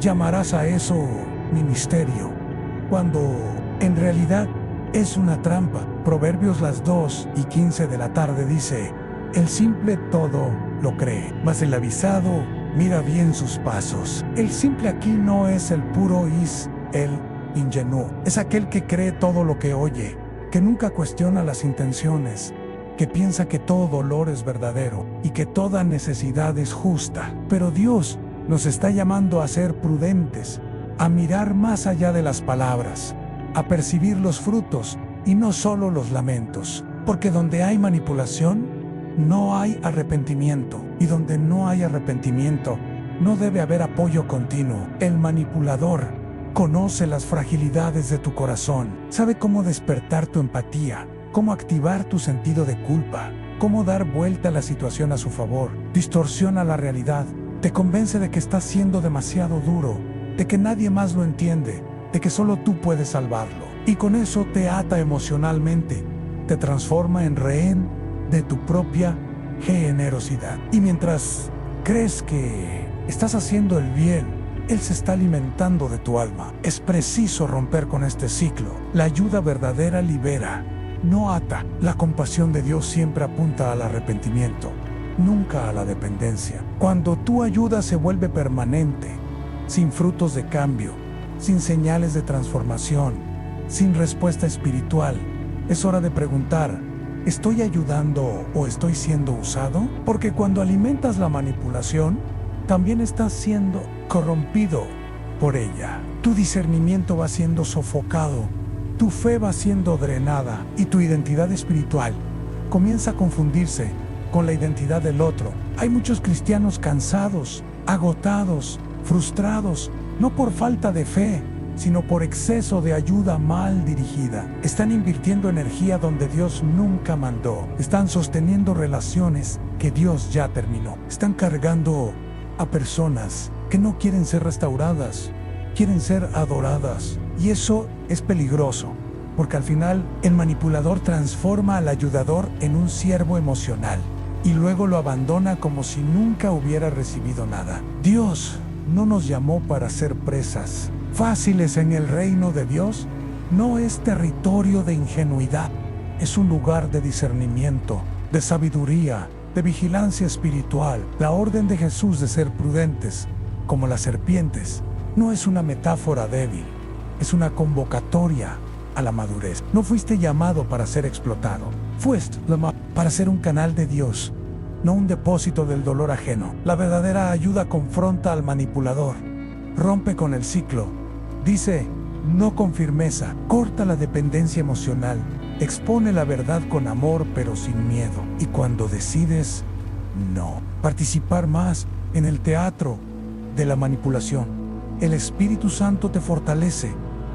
llamarás a eso ministerio, cuando en realidad es una trampa. Proverbios 2:15 de la tarde dice: «El simple todo lo cree, mas el avisado mira bien sus pasos». El simple aquí no es el puro el ingenuo. Es aquel que cree todo lo que oye, que nunca cuestiona las intenciones, que piensa que todo dolor es verdadero y que toda necesidad es justa. Pero Dios nos está llamando a ser prudentes, a mirar más allá de las palabras, a percibir los frutos y no solo los lamentos. Porque donde hay manipulación, no hay arrepentimiento. Y donde no hay arrepentimiento, no debe haber apoyo continuo. El manipulador conoce las fragilidades de tu corazón, sabe cómo despertar tu empatía, cómo activar tu sentido de culpa, cómo dar vuelta a la situación a su favor. Distorsiona la realidad, te convence de que estás siendo demasiado duro, de que nadie más lo entiende, de que solo tú puedes salvarlo. Y con eso te ata emocionalmente, te transforma en rehén de tu propia generosidad. Y mientras crees que estás haciendo el bien, Él se está alimentando de tu alma. Es preciso romper con este ciclo. La ayuda verdadera libera, no ata. La compasión de Dios siempre apunta al arrepentimiento, nunca a la dependencia. Cuando tu ayuda se vuelve permanente, sin frutos de cambio, sin señales de transformación, sin respuesta espiritual, es hora de preguntar: ¿estoy ayudando o estoy siendo usado? Porque cuando alimentas la manipulación, también estás siendo corrompido por ella. Tu discernimiento va siendo sofocado, tu fe va siendo drenada y tu identidad espiritual comienza a confundirse con la identidad del otro. Hay muchos cristianos cansados, agotados, frustrados, no por falta de fe, sino por exceso de ayuda mal dirigida. Están invirtiendo energía donde Dios nunca mandó. Están sosteniendo relaciones que Dios ya terminó. Están cargando a personas que no quieren ser restauradas, quieren ser adoradas. Y eso es peligroso, porque al final el manipulador transforma al ayudador en un siervo emocional y luego lo abandona como si nunca hubiera recibido nada. Dios no nos llamó para ser presas fáciles en el reino de Dios. No es territorio de ingenuidad, es un lugar de discernimiento, de sabiduría, de vigilancia espiritual. La orden de Jesús de ser prudentes, como las serpientes, no es una metáfora débil, es una convocatoria a la madurez. No fuiste llamado para ser explotado. Fuiste para ser un canal de Dios, no un depósito del dolor ajeno. La verdadera ayuda confronta al manipulador, rompe con el ciclo, dice no con firmeza, corta la dependencia emocional, expone la verdad con amor pero sin miedo. Y cuando decides no participar más en el teatro de la manipulación, el Espíritu Santo te fortalece,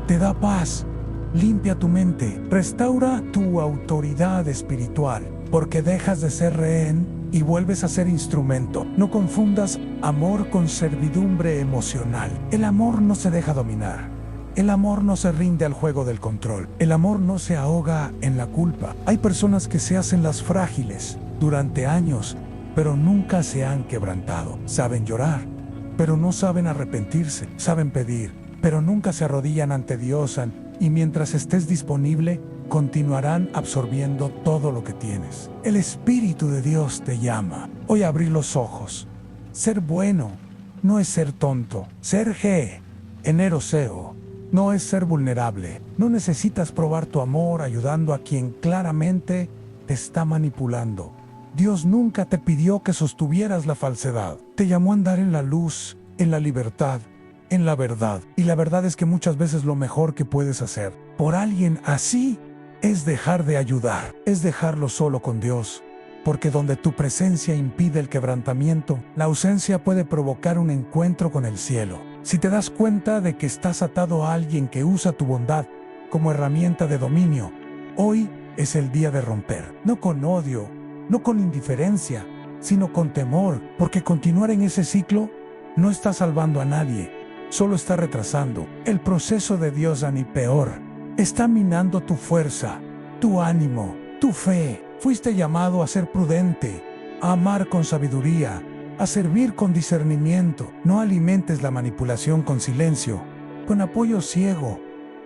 te da paz, limpia tu mente, restaura tu autoridad espiritual, porque dejas de ser rehén y vuelves a ser instrumento. No confundas amor con servidumbre emocional. El amor no se deja dominar. El amor no se rinde al juego del control. El amor no se ahoga en la culpa. Hay personas que se hacen las frágiles durante años, pero nunca se han quebrantado. Saben llorar, pero no saben arrepentirse. Saben pedir, pero nunca se arrodillan ante Dios. Y mientras estés disponible, continuarán absorbiendo todo lo que tienes. El Espíritu de Dios te llama hoy a abrir los ojos. Ser bueno no es ser tonto. Ser generoseo no es ser vulnerable. No necesitas probar tu amor ayudando a quien claramente te está manipulando. Dios nunca te pidió que sostuvieras la falsedad. Te llamó a andar en la luz, en la libertad, en la verdad. Y la verdad es que muchas veces lo mejor que puedes hacer por alguien así es dejar de ayudar, es dejarlo solo con Dios. Porque donde tu presencia impide el quebrantamiento, la ausencia puede provocar un encuentro con el cielo. Si te das cuenta de que estás atado a alguien que usa tu bondad como herramienta de dominio, hoy es el día de romper. No con odio, no con indiferencia, sino con temor, porque continuar en ese ciclo no está salvando a nadie, solo está retrasando el proceso de Dios. Ni peor, está minando tu fuerza, tu ánimo, tu fe. Fuiste llamado a ser prudente, a amar con sabiduría, a servir con discernimiento. No alimentes la manipulación con silencio, con apoyo ciego,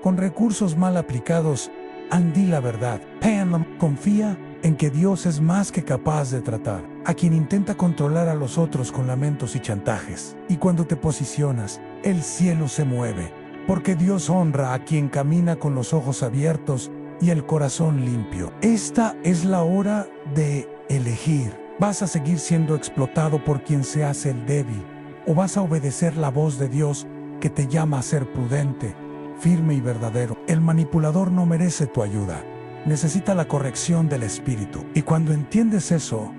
con recursos mal aplicados. Di la verdad. Confía en que Dios es más que capaz de tratar a quien intenta controlar a los otros con lamentos y chantajes. Y cuando te posicionas, el cielo se mueve, porque Dios honra a quien camina con los ojos abiertos y el corazón limpio. Esta es la hora de elegir. ¿Vas a seguir siendo explotado por quien se hace el débil? ¿O vas a obedecer la voz de Dios que te llama a ser prudente, firme y verdadero? El manipulador no merece tu ayuda. Necesita la corrección del Espíritu. Y cuando entiendes eso,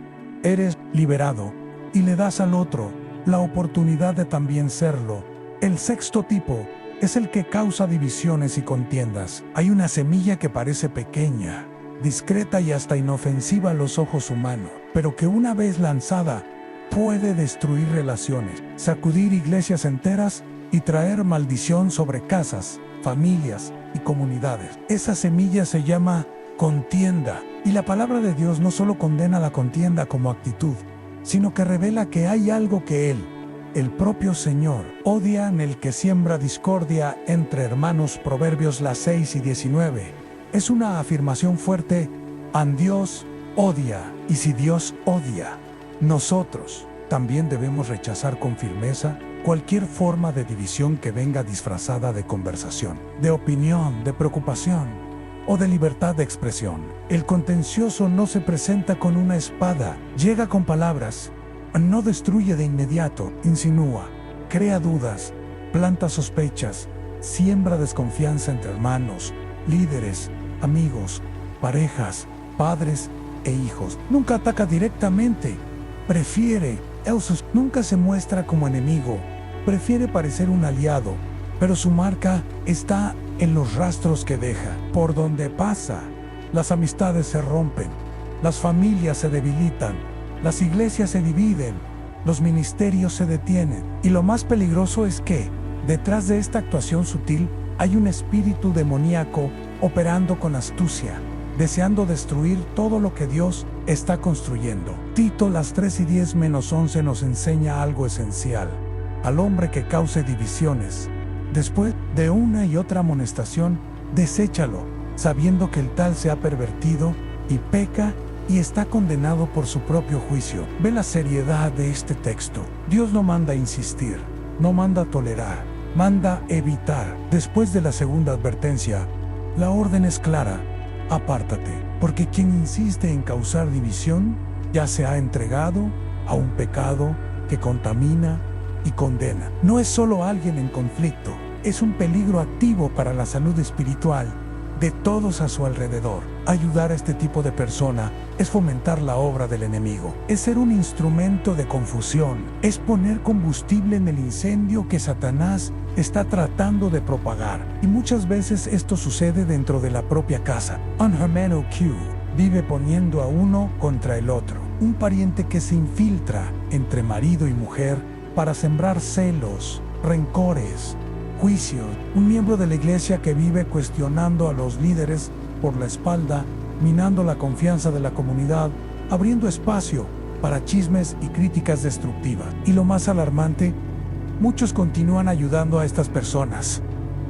eres liberado y le das al otro la oportunidad de también serlo. El sexto tipo es el que causa divisiones y contiendas. Hay una semilla que parece pequeña, discreta y hasta inofensiva a los ojos humanos, pero que una vez lanzada puede destruir relaciones, sacudir iglesias enteras y traer maldición sobre casas, familias y comunidades. Esa semilla se llama contienda, y la palabra de Dios no solo condena la contienda como actitud, sino que revela que hay algo que Él, el propio Señor, odia en el que siembra discordia entre hermanos. Proverbios 6:19. Es una afirmación fuerte. Dios odia, y si Dios odia, nosotros también debemos rechazar con firmeza cualquier forma de división que venga disfrazada de conversación, de opinión, de preocupación o de libertad de expresión. El contencioso no se presenta con una espada, llega con palabras. No destruye de inmediato, insinúa, crea dudas, planta sospechas, siembra desconfianza entre hermanos, líderes, amigos, parejas, padres e hijos. Nunca ataca directamente, prefiere. Nunca se muestra como enemigo, prefiere parecer un aliado, pero su marca está en los rastros que deja. Por donde pasa, las amistades se rompen, las familias se debilitan, las iglesias se dividen, los ministerios se detienen. Y lo más peligroso es que, detrás de esta actuación sutil, hay un espíritu demoníaco operando con astucia, deseando destruir todo lo que Dios está construyendo. Tito 3:10-11 nos enseña algo esencial. Al hombre que cause divisiones, después de una y otra amonestación, deséchalo, sabiendo que el tal se ha pervertido y peca y está condenado por su propio juicio. Ve la seriedad de este texto. Dios no manda insistir, no manda tolerar, manda evitar. Después de la segunda advertencia, La orden es clara: apártate, porque quien insiste en causar división ya se ha entregado a un pecado que contamina y condena. No es solo alguien en conflicto, es un peligro activo para la salud espiritual de todos a su alrededor. Ayudar a este tipo de persona es fomentar la obra del enemigo, es ser un instrumento de confusión, es poner combustible en el incendio que Satanás está tratando de propagar. Y muchas veces esto sucede dentro de la propia casa. Un hermano Q vive poniendo a uno contra el otro. Un pariente que se infiltra entre marido y mujer para sembrar celos, rencores, juicios. Un miembro de la iglesia que vive cuestionando a los líderes por la espalda, minando la confianza de la comunidad, abriendo espacio para chismes y críticas destructivas. Y lo más alarmante, muchos continúan ayudando a estas personas,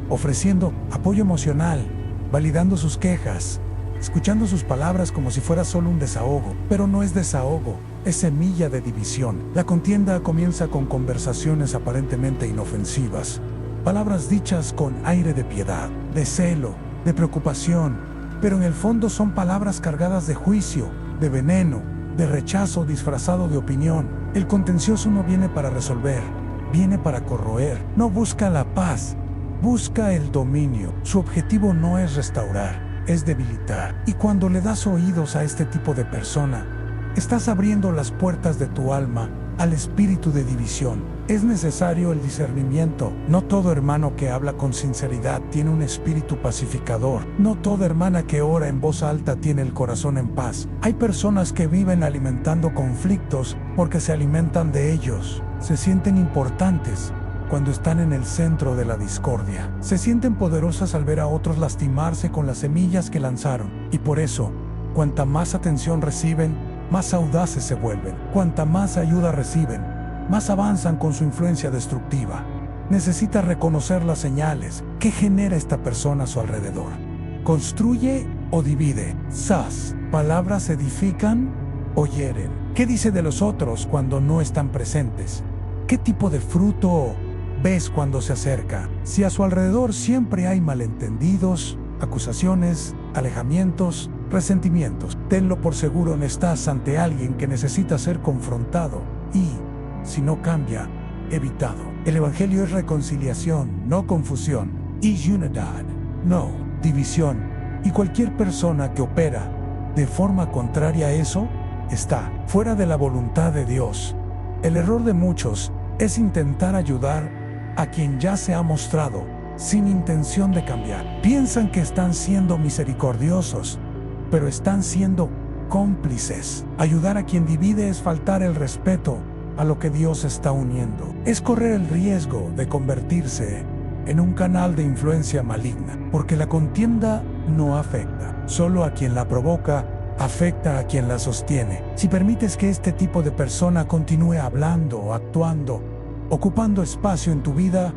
ofreciendo apoyo emocional, validando sus quejas, escuchando sus palabras como si fuera solo un desahogo. Pero no es desahogo, es semilla de división. La contienda comienza con conversaciones aparentemente inofensivas, palabras dichas con aire de piedad, de celo, de preocupación, pero en el fondo son palabras cargadas de juicio, de veneno, de rechazo disfrazado de opinión. El contencioso no viene para resolver, viene para corroer. No busca la paz, busca el dominio. Su objetivo no es restaurar, es debilitar. Y cuando le das oídos a este tipo de persona, estás abriendo las puertas de tu alma al espíritu de división. Es necesario el discernimiento. No todo hermano que habla con sinceridad tiene un espíritu pacificador. No toda hermana que ora en voz alta tiene el corazón en paz. Hay personas que viven alimentando conflictos porque se alimentan de ellos. Se sienten importantes cuando están en el centro de la discordia. Se sienten poderosas al ver a otros lastimarse con las semillas que lanzaron. Y por eso, cuanta más atención reciben, más audaces se vuelven. Cuanta más ayuda reciben, más avanzan con su influencia destructiva. Necesita reconocer las señales que genera esta persona a su alrededor. ¿Construye o divide? Sas. ¿Palabras edifican o hieren? ¿Qué dice de los otros cuando no están presentes? ¿Qué tipo de fruto ves cuando se acerca? Si a su alrededor siempre hay malentendidos, acusaciones, alejamientos, resentimientos, tenlo por seguro, estás ante alguien que necesita ser confrontado y, si no cambia, evitado. El Evangelio es reconciliación, no confusión, y unidad, no división. Y cualquier persona que opera de forma contraria a eso está fuera de la voluntad de Dios. El error de muchos es intentar ayudar a quien ya se ha mostrado sin intención de cambiar. Piensan que están siendo misericordiosos, pero están siendo cómplices. Ayudar a quien divide es faltar el respeto a lo que Dios está uniendo. Es correr el riesgo de convertirse en un canal de influencia maligna, porque la contienda no afecta solo a quien la provoca, afecta a quien la sostiene. Si permites que este tipo de persona continúe hablando, actuando, ocupando espacio en tu vida,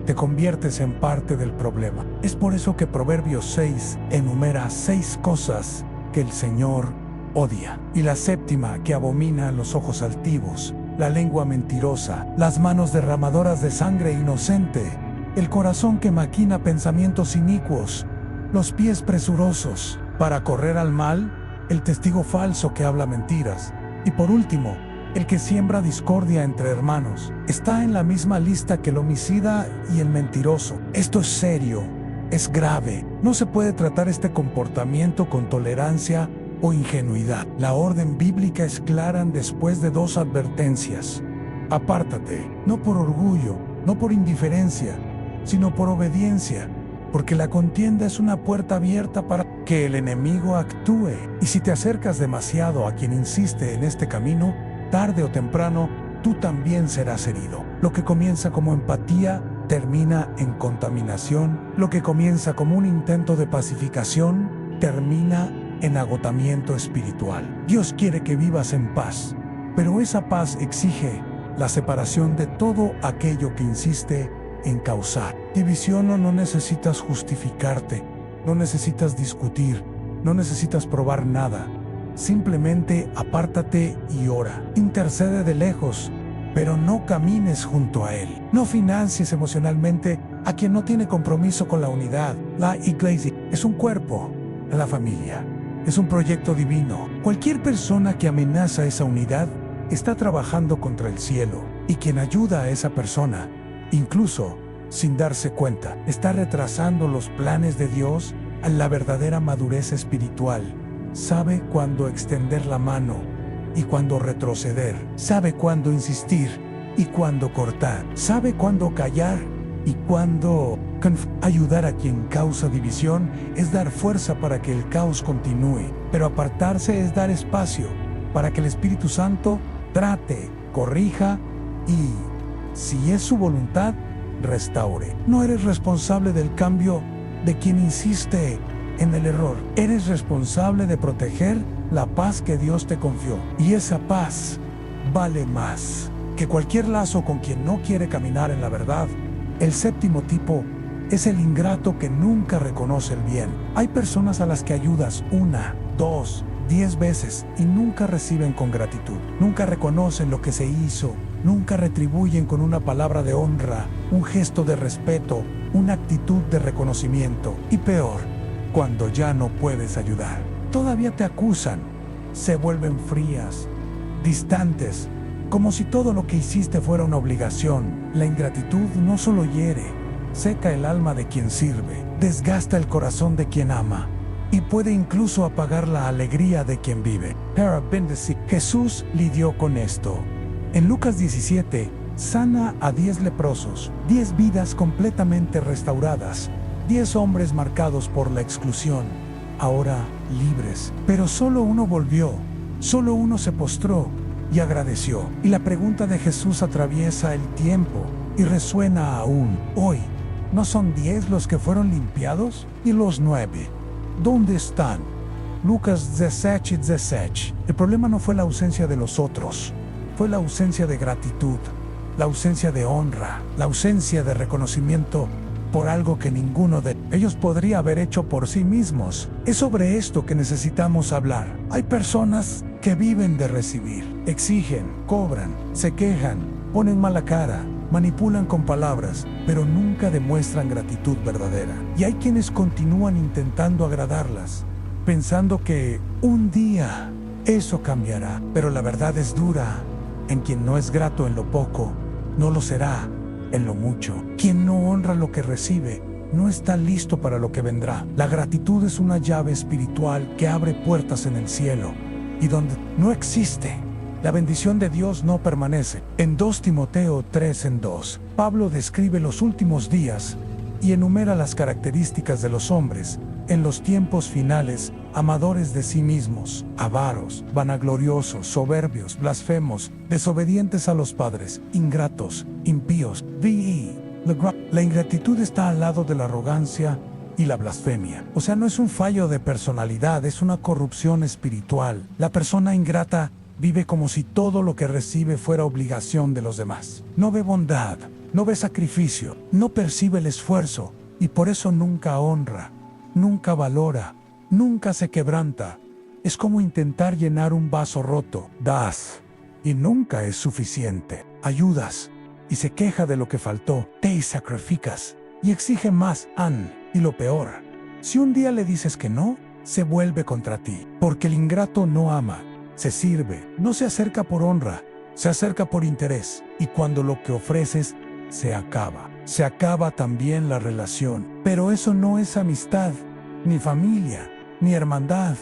te conviertes en parte del problema. Es por eso que Proverbios 6 enumera 6 cosas que el Señor odia. Y la séptima, que abomina los ojos altivos, la lengua mentirosa, las manos derramadoras de sangre inocente, el corazón que maquina pensamientos inicuos, los pies presurosos para correr al mal, el testigo falso que habla mentiras. Y por último, el que siembra discordia entre hermanos. Está en la misma lista que el homicida y el mentiroso. Esto es serio, es grave. No se puede tratar este comportamiento con tolerancia o ingenuidad. La orden bíblica es clara después de 2 advertencias. Apártate, no por orgullo, no por indiferencia, sino por obediencia, porque la contienda es una puerta abierta para que el enemigo actúe. Y si te acercas demasiado a quien insiste en este camino, tarde o temprano, tú también serás herido. Lo que comienza como empatía, termina en contaminación. Lo que comienza como un intento de pacificación, termina en agotamiento espiritual. Dios quiere que vivas en paz, pero esa paz exige la separación de todo aquello que insiste en causar división. No necesitas justificarte, no necesitas discutir, no necesitas probar nada. Simplemente apártate y ora. Intercede de lejos, pero no camines junto a él. No financies emocionalmente a quien no tiene compromiso con la unidad. La iglesia es un cuerpo, la familia es un proyecto divino. Cualquier persona que amenaza esa unidad está trabajando contra el cielo, y quien ayuda a esa persona, incluso sin darse cuenta, está retrasando los planes de Dios a la verdadera madurez espiritual. Sabe cuándo extender la mano y cuándo retroceder. Sabe cuándo insistir y cuándo cortar. Sabe cuándo callar y cuándo ayudar a quien causa división es dar fuerza para que el caos continúe. Pero apartarse es dar espacio para que el Espíritu Santo trate, corrija y, si es su voluntad, restaure. No eres responsable del cambio de quien insiste en el error. Eres responsable de proteger la paz que Dios te confió. Y esa paz vale más que cualquier lazo con quien no quiere caminar en la verdad. El séptimo tipo es el ingrato que nunca reconoce el bien. Hay personas a las que ayudas 1, 2, 10 veces y nunca reciben con gratitud. Nunca reconocen lo que se hizo. Nunca retribuyen con una palabra de honra, un gesto de respeto, una actitud de reconocimiento. Y peor, cuando ya no puedes ayudar, todavía te acusan. Se vuelven frías, distantes, como si todo lo que hiciste fuera una obligación. La ingratitud no solo hiere, seca el alma de quien sirve, desgasta el corazón de quien ama y puede incluso apagar la alegría de quien vive. Para bendecir, Jesús lidió con esto. En Lucas 17, sana a 10 leprosos, 10 vidas completamente restauradas, 10 hombres marcados por la exclusión, ahora libres. Pero solo uno volvió, solo uno se postró y agradeció. Y la pregunta de Jesús atraviesa el tiempo y resuena aún hoy. ¿No son 10 los que fueron limpiados? ¿Y los 9? ¿Dónde están? Lucas 17:17. El problema no fue la ausencia de los otros, fue la ausencia de gratitud, la ausencia de honra, la ausencia de reconocimiento por algo que ninguno de ellos podría haber hecho por sí mismos. Es sobre esto que necesitamos hablar. Hay personas que viven de recibir, exigen, cobran, se quejan, ponen mala cara, manipulan con palabras, pero nunca demuestran gratitud verdadera. Y hay quienes continúan intentando agradarlas, pensando que un día eso cambiará. Pero la verdad es dura. En quien no es grato en lo poco, no lo será en lo mucho. Quien no honra lo que recibe, no está listo para lo que vendrá. La gratitud es una llave espiritual que abre puertas en el cielo, y donde no existe, la bendición de Dios no permanece. En 2 Timoteo 3:2, Pablo describe los últimos días y enumera las características de los hombres en los tiempos finales: amadores de sí mismos, avaros, vanagloriosos, soberbios, blasfemos, desobedientes a los padres, ingratos, impíos. La ingratitud está al lado de la arrogancia y la blasfemia. O sea, no es un fallo de personalidad, es una corrupción espiritual. La persona ingrata vive como si todo lo que recibe fuera obligación de los demás. No ve bondad, no ve sacrificio, no percibe el esfuerzo, y por eso nunca honra, nunca valora, nunca se quebranta. Es como intentar llenar un vaso roto. Das y nunca es suficiente. Ayudas y se queja de lo que faltó. Te sacrificas y exige más. Y lo peor, si un día le dices que no, se vuelve contra ti. Porque el ingrato no ama, se sirve, no se acerca por honra, se acerca por interés. Y cuando lo que ofreces se acaba también la relación. Pero eso no es amistad, ni familia, ni hermandad.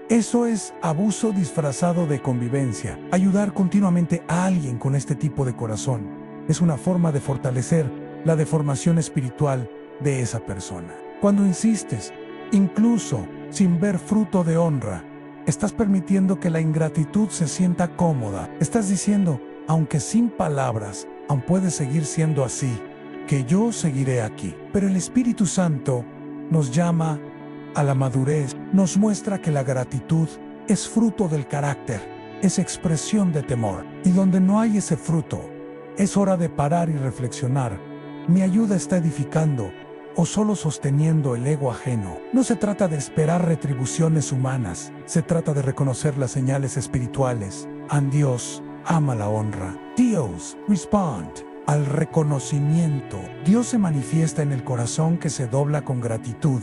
Eso es abuso disfrazado de convivencia. Ayudar continuamente a alguien con este tipo de corazón es una forma de fortalecer la deformación espiritual de esa persona. Cuando insistes, incluso sin ver fruto de honra, estás permitiendo que la ingratitud se sienta cómoda. Estás diciendo, aunque sin palabras, aún puede seguir siendo así, que yo seguiré aquí. Pero el Espíritu Santo nos llama a la madurez, nos muestra que la gratitud es fruto del carácter, es expresión de temor. Y donde no hay ese fruto, es hora de parar y reflexionar. ¿Mi ayuda está edificando o solo sosteniendo el ego ajeno? No se trata de esperar retribuciones humanas, se trata de reconocer las señales espirituales. Dios ama la honra. Dios respond. al reconocimiento. Dios se manifiesta en el corazón que se dobla con gratitud,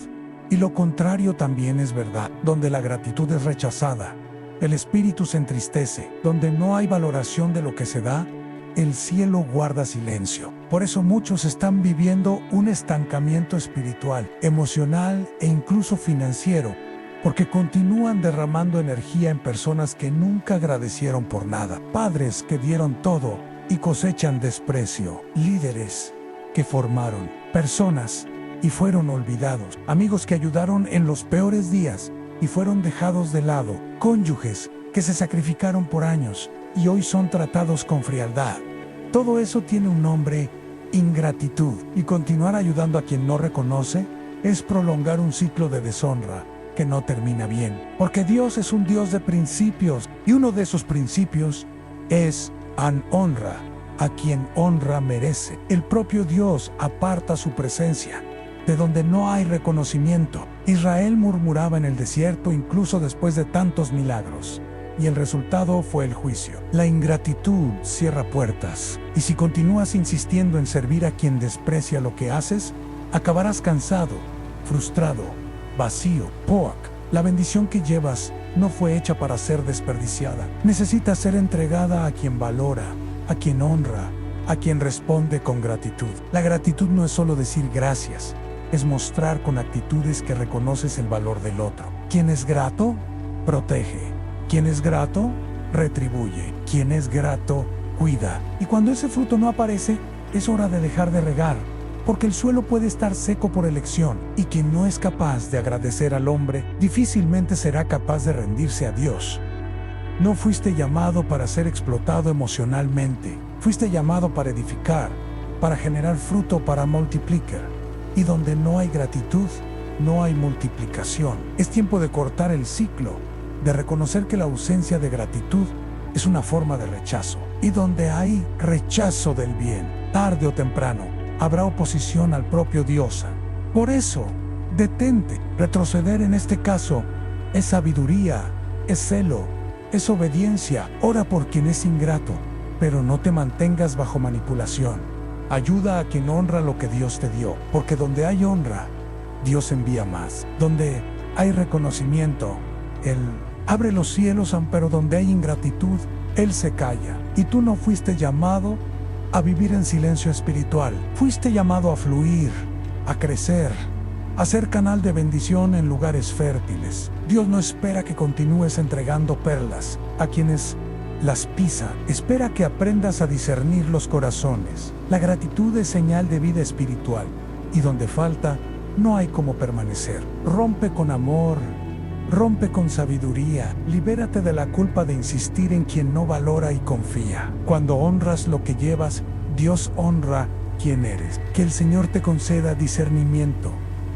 y lo contrario también es verdad. Donde la gratitud es rechazada, el espíritu se entristece. Donde no hay valoración de lo que se da, el cielo guarda silencio. Por eso muchos están viviendo un estancamiento espiritual, emocional e incluso financiero, porque continúan derramando energía en personas que nunca agradecieron por nada. Padres que dieron todo y cosechan desprecio. Líderes que formaron personas y fueron olvidados. Amigos que ayudaron en los peores días y fueron dejados de lado. Cónyuges que se sacrificaron por años y hoy son tratados con frialdad. Todo eso tiene un nombre: ingratitud. Y continuar ayudando a quien no reconoce es prolongar un ciclo de deshonra que no termina bien. Porque Dios es un Dios de principios, y uno de esos principios es honra a quien honra merece. El propio Dios aparta su presencia de donde no hay reconocimiento. Israel murmuraba en el desierto incluso después de tantos milagros, y el resultado fue el juicio. La ingratitud cierra puertas, y si continúas insistiendo en servir a quien desprecia lo que haces, acabarás cansado, frustrado, vacío. Poak, la bendición que llevas no fue hecha para ser desperdiciada. Necesita ser entregada a quien valora, a quien honra, a quien responde con gratitud. La gratitud no es solo decir gracias, es mostrar con actitudes que reconoces el valor del otro. Quien es grato, protege. Quien es grato, retribuye. Quien es grato, cuida. Y cuando ese fruto no aparece, es hora de dejar de regar, porque el suelo puede estar seco por elección, y quien no es capaz de agradecer al hombre, difícilmente será capaz de rendirse a Dios. No fuiste llamado para ser explotado emocionalmente, fuiste llamado para edificar, para generar fruto, para multiplicar. Y donde no hay gratitud, no hay multiplicación. Es tiempo de cortar el ciclo, de reconocer que la ausencia de gratitud es una forma de rechazo. Y donde hay rechazo del bien, tarde o temprano, habrá oposición al propio Dios. Por eso, detente. Retroceder en este caso es sabiduría, es celo, es obediencia. Ora por quien es ingrato, pero no te mantengas bajo manipulación. Ayuda a quien honra lo que Dios te dio, porque donde hay honra, Dios envía más. Donde hay reconocimiento, Él abre los cielos, pero donde hay ingratitud, Él se calla. Y tú no fuiste llamado a vivir en silencio espiritual. Fuiste llamado a fluir, a crecer, a ser canal de bendición en lugares fértiles. Dios no espera que continúes entregando perlas a quienes las pisan. Espera que aprendas a discernir los corazones. La gratitud es señal de vida espiritual, y donde falta, no hay cómo permanecer. Rompe con amor, rompe con sabiduría. Libérate de la culpa de insistir en quien no valora y confía. Cuando honras lo que llevas, Dios honra quien eres. Que el Señor te conceda discernimiento,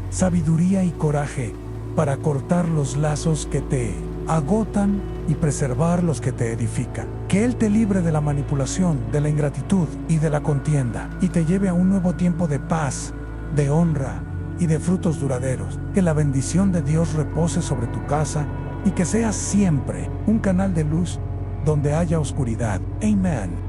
sabiduría y coraje para cortar los lazos que te agotan y preservar los que te edifican. Que Él te libre de la manipulación, de la ingratitud y de la contienda, y te lleve a un nuevo tiempo de paz, de honra y de frutos duraderos. Que la bendición de Dios repose sobre tu casa y que seas siempre un canal de luz donde haya oscuridad. Amén.